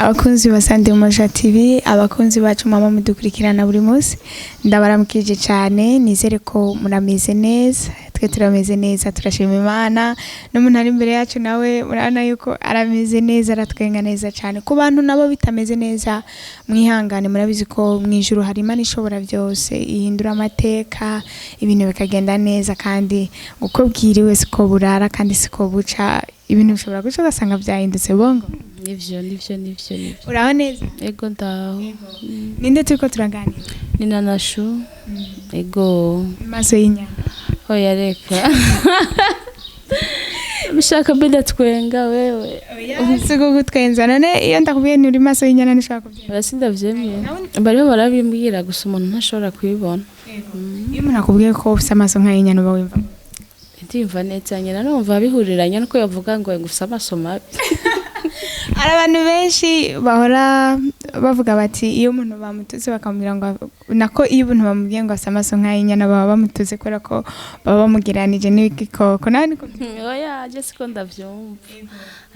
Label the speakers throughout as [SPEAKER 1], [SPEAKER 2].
[SPEAKER 1] Abakunzi basangiye muri TV, abakunzi bacu mama mudukurikirana buri munsi, ndabaramukije cyane, nizere ko murameze neza, twe turameze neza, turashima Imana, n'umuntu ari imbere yacu nawe murabona yuko arameze neza, aratwenga neza cyane. Ku bantu nabo bitameze neza, mwihangane, murabizi ko mwijuru hari Imana ishobora byose, ihindura amateka, ibintu bikagenda neza, kandi uko bwiriwe siko burara kandi siko buca, ibintu bishobora guca ugasanga byahindutse bongo.
[SPEAKER 2] Nivyo.
[SPEAKER 1] Uraho neza?
[SPEAKER 2] Ego ndaho.
[SPEAKER 1] Ninde turiko turaganira?
[SPEAKER 2] Ni na chou. Ego.
[SPEAKER 1] Maso y'inyana.
[SPEAKER 2] Oya reka. Bishaka bida twenga wewe.
[SPEAKER 1] Oya siko gutwenza none iyo ndakubwiye ni uri maso y'inyana nishaka kubyemera.
[SPEAKER 2] Barasindavyemye. Bariho barabimbwira gusa umuntu ntashobora kwibona.
[SPEAKER 1] Iyo umuntu akubwiye ko ufite amaso nk'ay'inyana uba wimva?
[SPEAKER 2] Ndimva neza nyina numva bihuriranye nuko yavuga ngo ngufite amaso mabi.
[SPEAKER 1] Hari abantu benshi bahora bavuga bati iyo umuntu bamututse bakamubwira ngo nako iyo umuntu bamubwiye ngo afite amaso nk'ay'inyana baba bamututse kubera ko baba bamugiranije n'ibikoko. Nawe niko
[SPEAKER 2] oya je siko ndavyumva.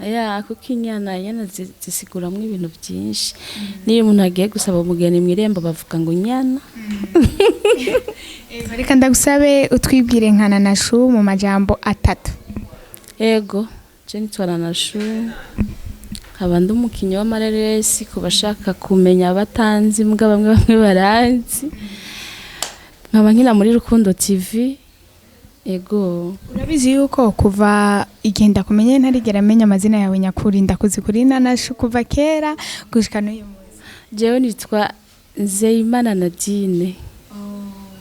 [SPEAKER 2] Aya kuko inyana zisiguramwe ibintu byinshi. Niyo umuntu agiye gusaba umugeni mw'irembo bavuga ngo inyana.
[SPEAKER 1] Reka ndagusabe utwibwire nkana na chou mu majambo atatu.
[SPEAKER 2] Ego, je nitwara na chou. Abandi umukinyi w'amareresi kubashaka kumenya abatanzi mbwa bamwe baranzi. Nkaba nkina muri Rukundo TV. Ego.
[SPEAKER 1] Urabizi yuko kuva igenda kumenya ntarigera amenya amazina yawe nyakuri, ndakuzi kuri na chou kuva kera gushika n'uyu munsi.
[SPEAKER 2] Jewe nitwa Nzeyimana Nadine.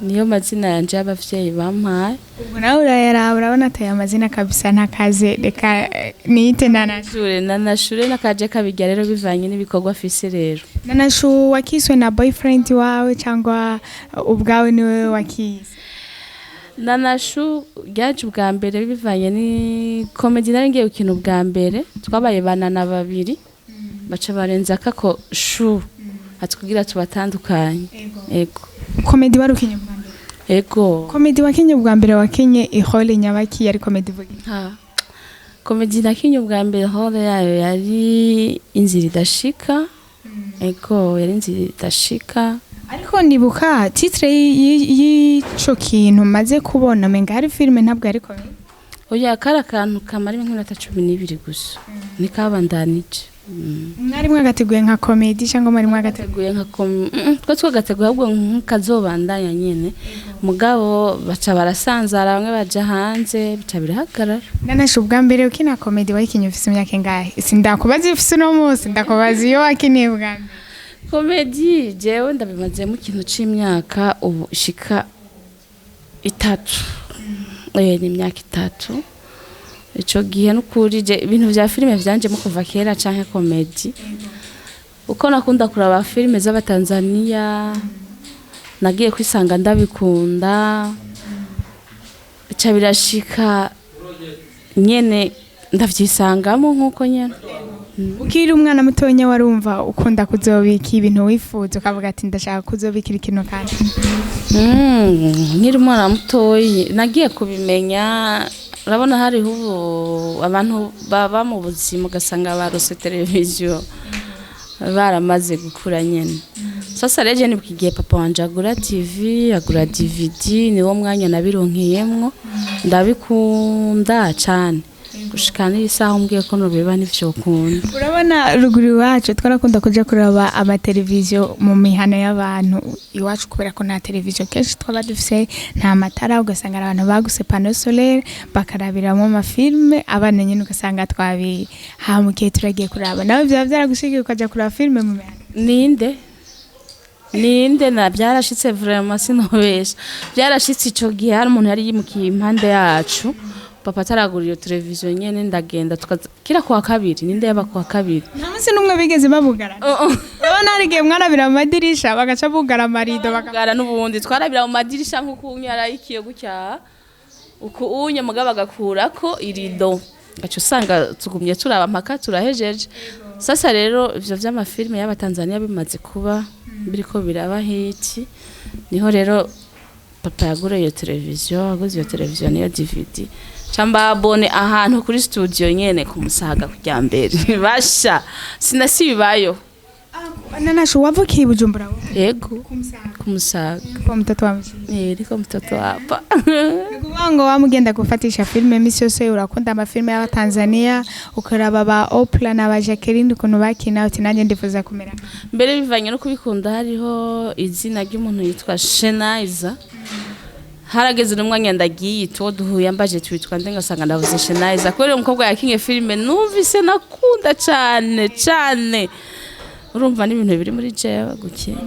[SPEAKER 2] Niyo mazina yanje y'abavyeyi bampaye.
[SPEAKER 1] Ubwo nawe urabona ataye amazina kabisa ntakaze, reka niyite na
[SPEAKER 2] chou nakaje kabijya rero bivanye n'ibikorwa afise rero.
[SPEAKER 1] Na chou wakiswe na boyfriend wawe cyangwa ubwawe niwe wakise?
[SPEAKER 2] Na chou yaje ubwa mbere bivanye ni comedy naringiye ukina ubwa mbere, twabaye banana babiri baca barenza kako chou atkugira tubatandukanye. Ego.
[SPEAKER 1] Comedy warukinye bwa mbere?
[SPEAKER 2] Ego.
[SPEAKER 1] Comedy wakinye bwa mbere wakinye ihole nyabaki yari comedy vugi?
[SPEAKER 2] Comedy nakinye bwa mbere hole yayo yari inzira idashika. Ego yari inzira idashika. Ariko
[SPEAKER 1] nibuka titre y'ico kintu maze kubona menga hari filme ntabwo ari comedy.
[SPEAKER 2] Oya kara kantu kamara 12 gusa. Nikabandanije.
[SPEAKER 1] Mwari mwagateguye nka comedy cyangwa mwari mwagateguye
[SPEAKER 2] nka twa twagateguye ahubwo nkazobandanya nyene mugabo baca barasanzara bamwe baja hanze bica birahagarara.
[SPEAKER 1] Nanashe ubwa mbere ukina comedy wayikinye ufise imyaka ingahe? Sindakubaza ufise no munsi, ndakubaza iyo wakiniye bwa mbere.
[SPEAKER 2] Comedy jewe ndabimaze mu kintu c'imyaka ubu shika 3. Ni imyaka 3. Ico gihe nukurije ibintu vya filime vyanje mu kuva kera canke comedy. Uko nakunda kuraba filime z'abatanzania nagiye kwisanga ndabikunda. Ica birashika nyene ndavyisangamo nkuko nyene.
[SPEAKER 1] Ukiri umwana mutonya warumva ukunda kuzobika ibintu wifuza ukavuga ati ndashaka kuzobikira ikintu kandi.
[SPEAKER 2] Nkiri umwana mutoyi nagiye kubimenya. Urabona hariho abantu baba mu buzima ugasanga barose televiziyo baramaze gukura nyene. Sasa reje nibukigiye papa wanje agura TV, agura DVD, niwo mwanya nabironkeyemwo ndabikunda cyane. Gushikana isaha umbwiye ko nobiba nivyo kunda.
[SPEAKER 1] Urabona ruguru wacu twarakunda kuja kuraba amateleviziyo mu mihana y'abantu iwacu kubera ko nta televiziyo kenshi twaba dufise, nta matara, ugasanga abantu baguse panneau solaire bakarabiramo amafilme, abana nyine ugasanga twabihamukiye turagiye kuraba. Nawe byaba byaragushigiye ukaja kuraba filme mu mihana? Ninde na byarashitse vraiment sinobesha. Byarashitse ico gihe hari umuntu yari yimukiye impande yacu. Papa taragura iyo televiziyo nyene ndagenda tukira kwa kabiri ninde yaba kwa kabiri nta munsi numwe bigeze babugara. Urabona hari gihe mwarabira mu madirisha bagaca bugara amarido
[SPEAKER 2] bakagara n'ubundi twarabira mu madirisha nkuko unyara ikiyo gucya uko unye mugaba agakurako irido gacu usanga tugumye turaba mpaka turahejeje. Sasa rero ivyo vy'amafilme y'abatanzania bimaze kuba biriko biraba hiti niho rero papa yagura iyo televiziyo, aguze iyo televiziyo niyo DVD. camba abone ahantu kuri studio nyene kumusaga kujya mbere basha sinasibayo
[SPEAKER 1] Nanashu wavukiye Bujumbura
[SPEAKER 2] yego kumusaga
[SPEAKER 1] kwa mtoto wa
[SPEAKER 2] niko mtoto hapa
[SPEAKER 1] Ngo wamugenda gufatisha filme misi yose urakunda amafilme y'aba Tanzania ukaraba ba Oprah na ba Jacqueline ukuntu bakina uti nanjye ndifuza kumera
[SPEAKER 2] mbere bivanye no kubikunda hariho izina ry'umuntu yitwa Shenaiza harageze n'umwanya ndagiye to duhuye ambaje twitwa ndenga sanga ndavuze Shenaiza kwere umukobwa yakinye filme numvise nakunda cyane urumva n'ibintu biri muri jewe gukina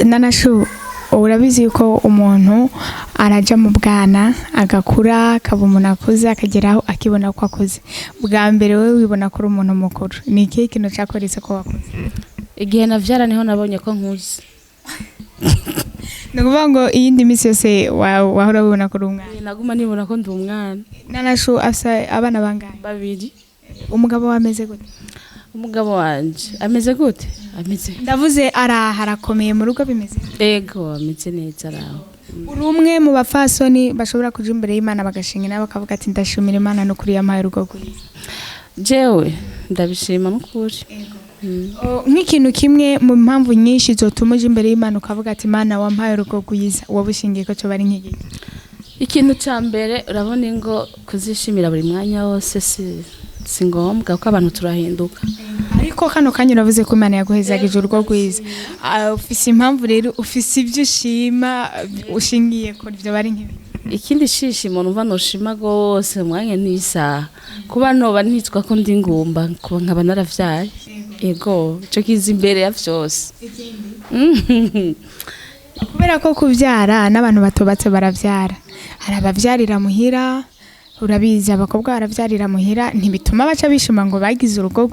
[SPEAKER 1] Nanashu urabizi yuko umuntu araja mu bwana agakura akaba umuntu akuze akageraho akibona ko akuze bwa mbere we wibona ko uri umuntu mukuru ni ikihe kintu cyakoretse ko wakuze
[SPEAKER 2] igihe navyara niho nabonye ko nkuze
[SPEAKER 1] nukuvuga ngo iyindi misi yose wahora wibona ko uri umwana
[SPEAKER 2] naguma nibona ko ndi umwana
[SPEAKER 1] Nanashu afisa abana bangahe
[SPEAKER 2] babiri
[SPEAKER 1] umugabo wameze gute
[SPEAKER 2] umugabo wanje ameze gute ameze
[SPEAKER 1] ndavuze harakomeye mu rugo bimeze
[SPEAKER 2] ego ameze neza araho
[SPEAKER 1] uri umwe mu bafasoni bashobora kuja imbere y'Imana bagashinga nabo bakavuga ati ndashimira Imana no kuri yamaye urugo rwiza
[SPEAKER 2] jewe ndabishima n'ukuri
[SPEAKER 1] nk'ikintu kimwe mu mpamvu nyinshi zotuma uje imbere y'Imana ukavuga ati Imana wampaye urugo rwiza wabushingiye ko cyo bari nk'iki
[SPEAKER 2] ikintu ca mbere urabona ingo kuzishimira buri mwanya wose si ngombwa ko abantu turahinduka
[SPEAKER 1] ariko kano kanya uravuze ko Imana yaguhezagije urugo rwiza ufise impamvu rero ufise ibyo ushima ushingiye ko ibyo bari nk'ibi
[SPEAKER 2] ikindi shishimo numva noshima gose mwanya n'isaha kuba noba nitwa ko ndi ngumba kuba nkaba naravyaye ego cyo kiza imbere ya vyose
[SPEAKER 1] kubera ko kuvyara n'abantu batobatse baravyara hari abavyarira muhira urabizi abakobwa baravyarira muhira ntibituma baca bishima ngo bagize urugo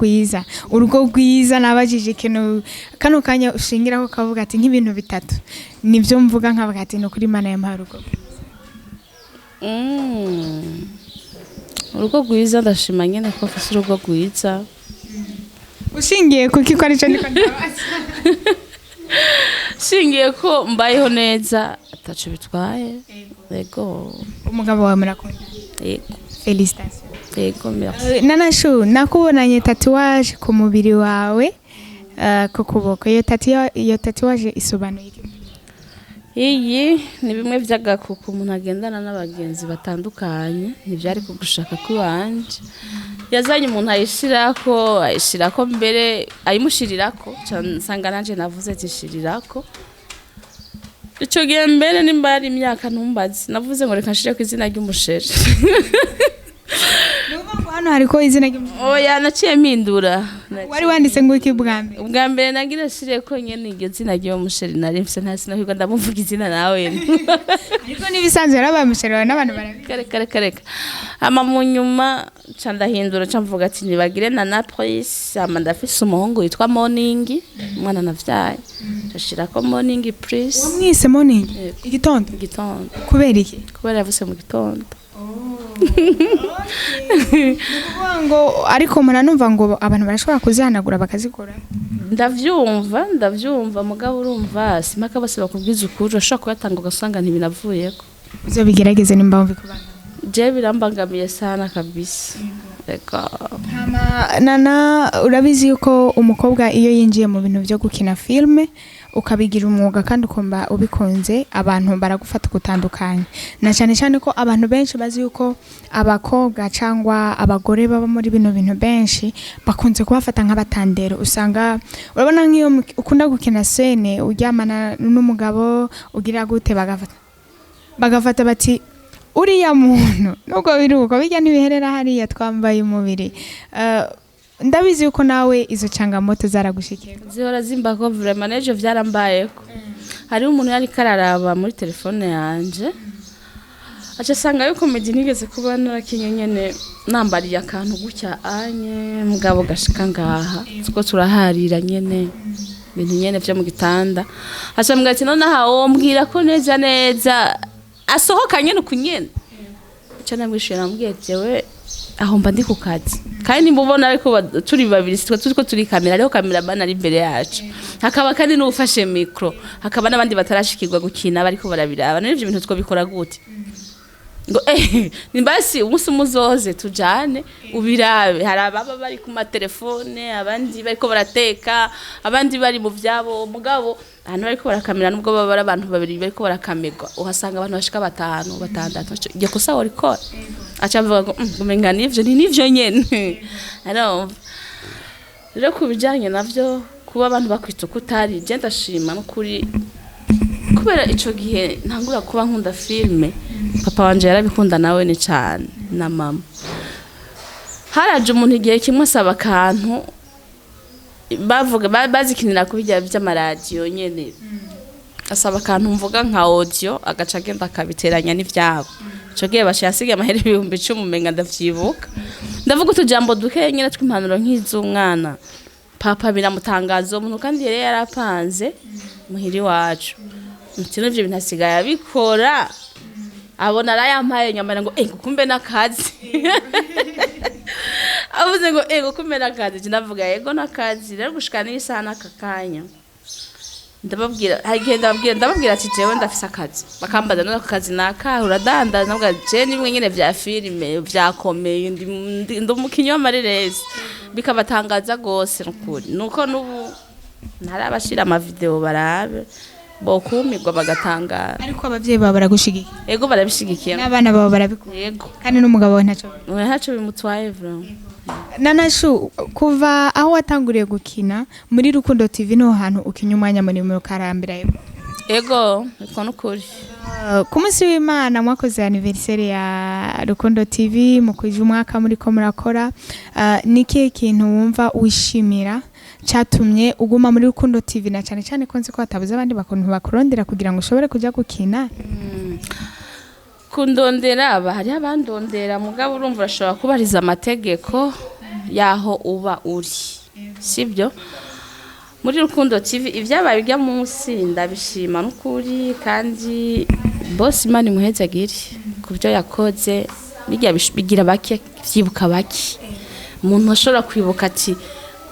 [SPEAKER 1] rwiza nabajije ikintu kano kanya ushingiraho kavuga ati nk'ibintu bitatu nivyo mvuga nkavuga ati no kuri Imana yampaye
[SPEAKER 2] urugo rwiza ndashima nyene ko afise urugo rwiza
[SPEAKER 1] ushingiye kuki ko arico ndiko ndabaza
[SPEAKER 2] shingiye ko mbayeho neza ataco bitwaye ego
[SPEAKER 1] umugabo wawe murakunda
[SPEAKER 2] ego
[SPEAKER 1] félicitations
[SPEAKER 2] ego merci
[SPEAKER 1] Nanashu nakubonanye tatouage ku mubiri wawe ku kuboko iyo tatouage isobanuye iki
[SPEAKER 2] iyi ni bimwe vy'agakuku umuntu agendana n'abagenzi batandukanye ntivyari kugushaka kwiwanje yazanye umuntu ayishirako mbere ayimushirirako nsanga nanje navuze ati shirirako ico gihe mbere nimba yari imyaka ntumbazi navuze ngo reka nshireko izina ry'umusheri
[SPEAKER 1] hano hariko izina ry'umusheri
[SPEAKER 2] oya naciye mpindura
[SPEAKER 1] wari wanditse ngo iki bwa
[SPEAKER 2] mbere nagira shireko nyene iryo zina ry'umusheri nari mfise ntasi no kwiga ndamuvuga izina nawe
[SPEAKER 1] ariko nibisanzwe yarabaye umusheri wawe n'abantu
[SPEAKER 2] kareka ama mu nyuma ca ndahindura ca mvuga ati nibagire na Napris ama ndafise umuhungu yitwa Morning umwana navyaye ndashirako Morning Pris
[SPEAKER 1] wamwise Morning igitondo kubera iki
[SPEAKER 2] kubera yavuse mu gitondo
[SPEAKER 1] ngo ariko muranumva ngo abantu barashobora kuzihanagura bakazikora
[SPEAKER 2] ndavyumva mugabo urumva simaka bose bakubwiza ukuri urashobora kuyatanga ugasanga ntibinavuyeko
[SPEAKER 1] uzo bigerageze nimba wumva kubana
[SPEAKER 2] je birambangamiye sana kabisa
[SPEAKER 1] Nana urabizi yuko umukobwa iyo yinjiye mu bintu byo gukina filme ukabigira umwuga kandi ukumva ubikunze abantu baragufata gutandukanye na cyane cyane ko abantu benshi bazi yuko abakobwa cyangwa abagore baba muri bino bintu benshi bakunze kubafata nk'abatandero usanga urabona nk'iyo ukunda gukina scene uryamana n'umugabo ugira gute bagafata bati uriya muntu nubwo biruko bijya nibiherera hariya twambaye umubiri ndabizi yuko nawe izo changamoto zaragushikira
[SPEAKER 2] zihora zimbako vraiment nejo vyarambayeko hari umuntu yari kararaba muri telefone yanje acha sanga yuko comedy nigeze kuba narakinye nyene nambariye akantu gutya anye mugabo gashika ngaha tuko turaharira nyene ibintu nyene vyo mu gitanda acha mbwa ati none hawo mbwira ko neza asohoka nyene kunyene cyane mwishira nambwiye jewe aho mba ndi ku kazi kandi mbubona ariko turi babiri turiko turi kamera rero cameraman ari imbere yacu hakaba kandi n'ufashe micro hakaba n'abandi batarashikirwa gukina bariko barabiraba n'ivyo bintu twobikora gute ngo nimbasi umunsi muzoze tujane ubirabe hari ababa bari ku matelefone abandi bariko barateka abandi bari mu vyabo umugabo hano bariko barakamera nubwo baba abantu babiri bariko barakamerwa uhasanga abantu bashika 5 6 je kusa wariko acavuga ngo umenga nivyo nyene rero kubijanye navyo kuba abantu bakwita kutari je ndashima no kuri kubera ico gihe ntangura kuba nkunda filme papa wanje yarabikunda nawe ni cyane na mama haraje umuntu igihe kimwe asaba kantu bavuga bazikinira kubijya by'amaradiyo nyene asaba kantu mvuga nka audio agaca agenda akabiteranya n'ivyabo ico gihe bashasiga amahera 10,000 umenga ndavyibuka ndavuga utujambo duke nyene tw'impanuro nk'iz'umwana papa biramutangaza umuntu kandi yari yarapanze muhiri wacu mutino ivyo binasigaye abikora abona arayampaye nyamara ngo kumbe nakazi avuze ngo kumbe nakazi kinavuga yego nakazi rero gushikana isaha nakakanya ndababwira ati jewe ndafise akazi bakambaza no akazi naka uradanda nabwo je nimwe nyene vya filme vyakomeye ndi umukinyi w'amareresi bikabatangaza gose nukuri nuko nubu ntarabashira ama video barabe bokumirwa bagatangara
[SPEAKER 1] ariko abavyeyi baba baragushigikiye
[SPEAKER 2] ego barabishigikiye
[SPEAKER 1] n'abana baba barabikora
[SPEAKER 2] yego
[SPEAKER 1] kandi n'umugabo ntaco
[SPEAKER 2] bimutwaye vro
[SPEAKER 1] Nanashu kuva aho watanguriye gukina muri Rukundo TV no hantu ukinya umwanya muri mu karambira
[SPEAKER 2] ego ko nukuri
[SPEAKER 1] ku munsi w'Imana mwakoze anniversaire ya Rukundo TV mu kwije umwaka muri ko murakora niki kintu wumva wishimira cyatumye uguma muri Rukundo TV na cyane cyane konse ko hatabuze abandi bakuntu bakurondera kugira ngo ushobore kujya gukina
[SPEAKER 2] kundondera hari abandondera mugabo urumva urashobora kubariza amategeko yaho uba uri sibyo muri Rukundo TV ivyabaye bijya munsi ndabishima n'ukuri kandi boss Imana imuhezagire kubyo yakoze bijya bigira bake vyibuka bake umuntu ashobora kwibuka ati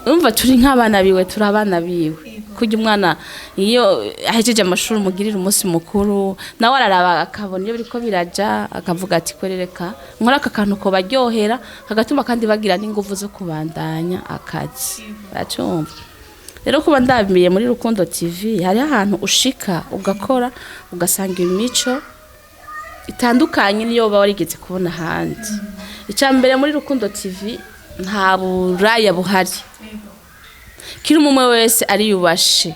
[SPEAKER 2] umva turi nk'abana biwe turabana biwe kujya umwana iyo ahejeje amashuri umugirira umunsi mukuru nawe araraba akabona iyo biriko biraja akavuga ati kwerereka nkora aka kantu ko baryohera hagatuma kandi bagira n'ingufu zo kubandanya akazi bacumva rero kuba ndabimiye muri Rukundo TV hari ahantu ushika ugakora ugasanga imico itandukanye niyo baba warigeze kubona handi icambere muri Rukundo TV nta buraya buhari kiri umwe wese ari yubashe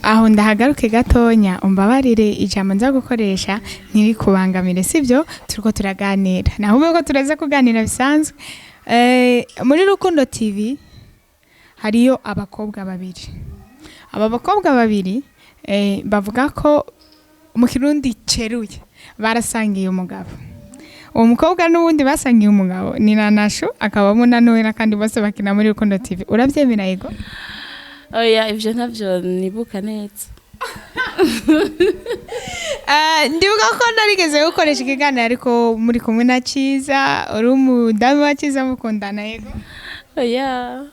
[SPEAKER 1] aho ndahagaruke gatonya umbabarire ijambo nza gukoresha ntiri kubangamire sivyo turiko turaganira naho ubwo turaza kuganira bisanzwe muri Rukundo TV hariyo abakobwa babiri aba bakobwa babiri bavuga ko mu Kirundi ceruye barasangiye umugabo uwo mukobwa nuwundi basangiye umugabo ni Nanashu akabamo na Nowella kandi bose bakina muri Rukundo TV uravyemera yego
[SPEAKER 2] oya ivyo ntavyo nibuka neza
[SPEAKER 1] ndibuka ko narigeze gukoresha ikiganiro ariko muri kumwe na Ciza uri umudamu wa Ciza mukundana yego
[SPEAKER 2] oya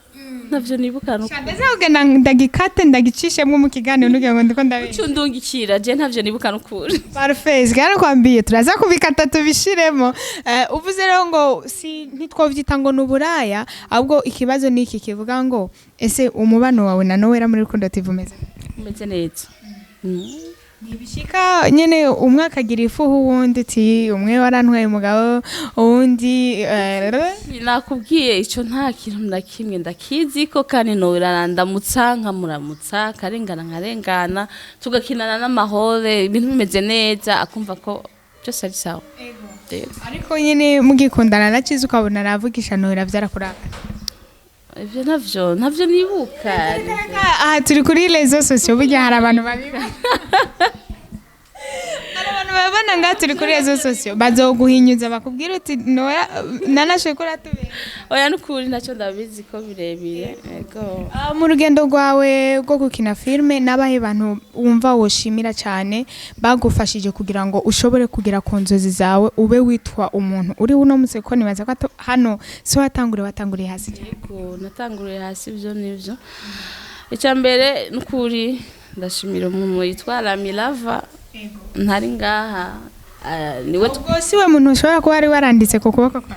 [SPEAKER 2] navyo nibuka nuko
[SPEAKER 1] ndaza kugenda ndagikate ndagicishemwe mu kiganiro nugira ngo ndiko ndabe
[SPEAKER 2] ucundungikira je ntavyo nibuka nukuri
[SPEAKER 1] parfait gare kwambiye turaza kubikata tubishiremo uvuze rero ngo si ntitwovyita ngo nuburaya ahubwo ikibazo niki kivuga ngo ese umubano wawe na Nowella muri Rukundo TV
[SPEAKER 2] umeze neza
[SPEAKER 1] nibishika nyene umwe akagira ifuhu wundi ati umwe warantwaye umugabo uwundi
[SPEAKER 2] nakubwiye ico nta kintu na kimwe ndakizi ko kandi Nowella ndamutsa nkamuramutsa karengana tugakinana n'amahore ibintu bimeze neza akumva ko byose ari sawa
[SPEAKER 1] ariko nyene mugikundana na Ciza ukabona aravugisha Nowella vyarakuraka
[SPEAKER 2] ivyo ntavyo nibuka
[SPEAKER 1] aha turi kuri rezo sociaux burya hari abantu babiba babana nga turi kuri rezo sociaux bazoguhinyuza bakubwira uti Nowella Nanashu kuri atubera
[SPEAKER 2] oya nukuri naco ndabizi ko birebire ego
[SPEAKER 1] mu rugendo rwawe rwo gukina filme nabahe bantu wumva woshimira cyane bagufashije kugira ngo ushobore kugera ku nzozi zawe ube witwa umuntu uri uno mutse ko nibaza ko hano so watanguriye hasi
[SPEAKER 2] yego natanguriye hasi byo nivyo icambere nukuri ndashimira umuntu yitwa Ramilava ntari ngaha niwe
[SPEAKER 1] ubwo si we muntu ushobora kuba ari waranditse ku kuboko kwa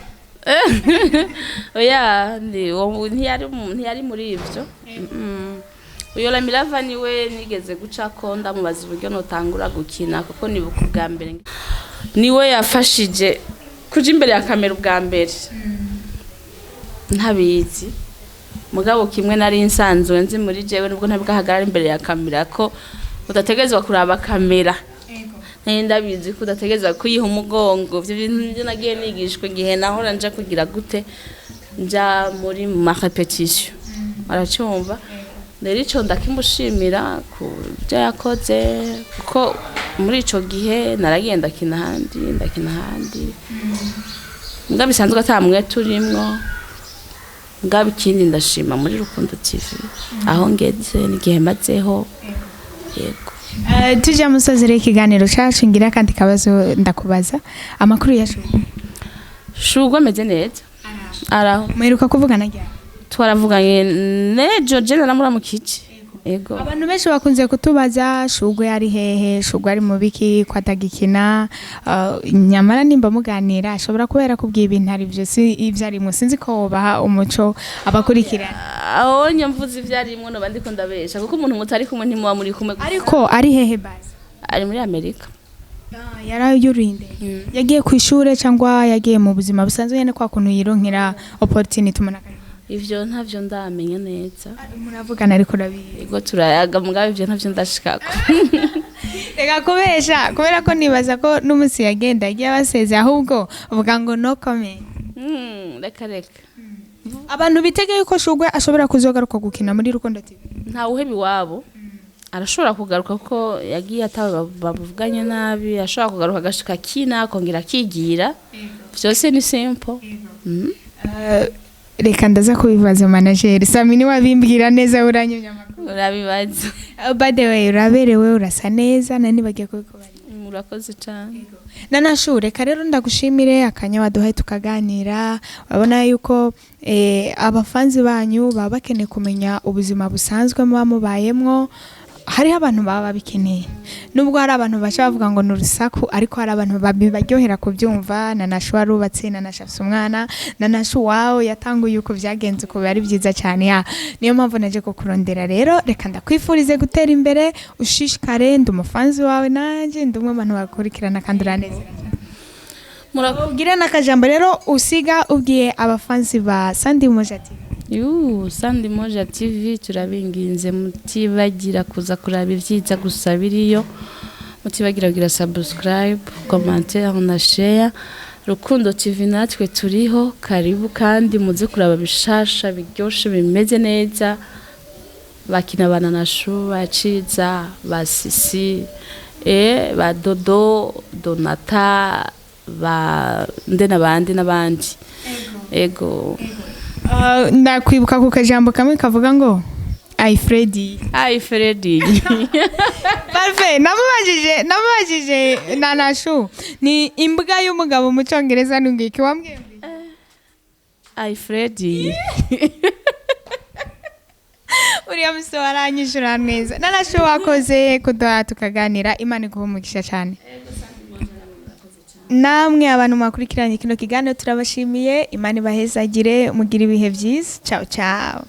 [SPEAKER 2] oya ntiyari muri ivyo uyo la milava niwe nigeze gucako ndamubaza uburyo notangura gukina kuko nibuka ubwa mbere niwe yafashije kuja imbere ya kamera ubwa mbere ntabizi mugabo kimwe nari nsanzwe nzi muri jewe nubwo ntabwahagarara imbere ya kamera ko udategerezwa kuraba kamera ndabizi ko udategerezwa kuyiha umugongo ivyo bintu nagiye nigishwe gihe nahora nja kugira gute nja muri ma repetition aracumva rero ico ndakimushimira ku byo yakoze kuko muri ico gihe naragenda ndakina handi ngabe bisanzwe atamwe turimwo ngabe ikindi ndashima muri Rukundo TV aho ngeze n'igihe mazeho yego
[SPEAKER 1] tujya musozera ikiganiro cyacu ngira kandi kabazo ndakubaza amakuru ya
[SPEAKER 2] Shugwe ameze neza araho
[SPEAKER 1] muheruka kuvugana ryari
[SPEAKER 2] twaravuganye nejo je naramuramukici ego
[SPEAKER 1] abantu benshi bakunze kutubaza Shugwe ari hehe Shugwe ari mu biki kwatagikina nyamara nimba muganira ashobora kubera kubwiye ibintu ari byo si ivyo ari mu sinzi ko baha umuco abakurikira
[SPEAKER 2] aho nyamvuze ivyo ari mwo no bandiko ndabesha kuko umuntu mutari kumwe ntimuba muri kumwe
[SPEAKER 1] ariko ari hehe base
[SPEAKER 2] ari muri Amerika
[SPEAKER 1] yarayurinde yagiye ku ishure cyangwa yagiye mu buzima busanzwe yene kwa kuntu yironkera opportunity umuntu
[SPEAKER 2] ivyo ntavyo ndamenya neza
[SPEAKER 1] muravugana ariko rabiye
[SPEAKER 2] ego turayaga mugabe ivyo ntavyo ndashikako
[SPEAKER 1] reka kubesha kubera ko nibaza ko n'umunsi yagenda yagiye abaseze ahubwo uvuga ngo no comment
[SPEAKER 2] reka
[SPEAKER 1] abantu bitegeye ko Shugwe ashobora kuzogaruka gukina muri Rukundo TV
[SPEAKER 2] nta uhebi wabo arashobora kugaruka ko yagiye atabavuganye nabi ashobora kugaruka agashika kina akongera akigira byose ni simple
[SPEAKER 1] reka ndaza kubibaza manager Samini wabimbwira neza uranyunya makuru
[SPEAKER 2] urabibaza
[SPEAKER 1] by the way uraberewe urasa neza nani bagiye kubikubara
[SPEAKER 2] murakoze cyane
[SPEAKER 1] nanashure rero ndagushimire akanya waduhaye tukaganira urabona yuko abafanzi banyu baba bakeneye kumenya ubuzima busanzwe muba mubayemwo hari abantu baba bikeneye nubwo hari abantu bacha bavuga ngo nurusaku ariko hari abantu baryohera kubyumva nanashu warubatse nanashafise umwana nanashu wawe yatanguye uko byagenze ko bari byiza cyane niyo mpamvu naje kukurondera rero reka ndakwifurize gutera imbere ushishikare ndumufanzi wawe nanje ndumwe abantu bakurikirana kandi uranezera murabwire nakajambo rero usiga ubwiye abafanzi ba Sandi Moja TV
[SPEAKER 2] Sandi Moja TV turabinginze mutibagira kuza kuraba ivyiza gusa biriyo mutibagira kugira subscribe commentaire na share Rukundo TV natwe turiho karibu kandi muze kuraba bishasha biryoshe bimeze neza bakina bana na chou baciza basisi ba dodo donata ba ndena bandi nabandi ego
[SPEAKER 1] ndakwibuka ku kajambo kamwe kavuga ngo Freddy parfait namubajije nanashu ni imbwa y'umugabo mu cyongereza nungiki wambwiye
[SPEAKER 2] Freddy
[SPEAKER 1] uriya muso waranyishura neza nanashu wakoze kuduha tukaganira Imana iguhumugisha cyane namwe abantu makurikiranye kino kiganiro turabashimiye Imana ibahezagire mugira ibihe byiza ciao ciao